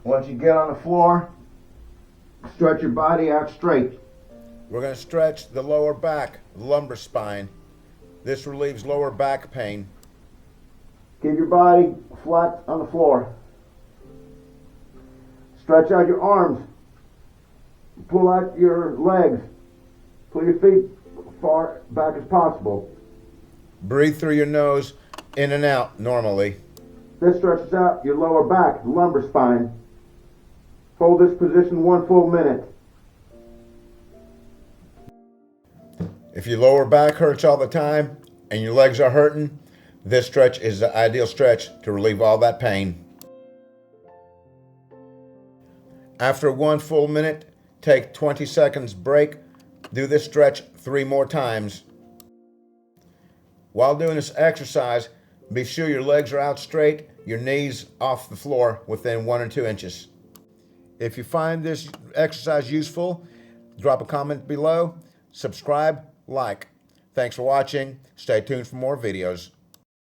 Once you get on the floor, stretch your body out straight. We're going to stretch the lower back, the lumbar spine. This relieves lower back pain. Keep your body flat on the floor. Stretch out your arms. Pull out your legs. Pull your feet far back as possible. Breathe through your nose, in and out normally. This stretches out your lower back, the lumbar spine. Hold this position 1 full minute. If your lower back hurts all the time and your legs are hurting, this stretch is the ideal stretch to relieve all that pain. After 1 full minute, take 20 seconds break. Do this stretch 3 more times. While doing this exercise, be sure your legs are out straight, your knees off the floor within 1 or 2 inches. If you find this exercise useful, drop a comment below, subscribe, like. Thanks for watching. Stay tuned for more videos.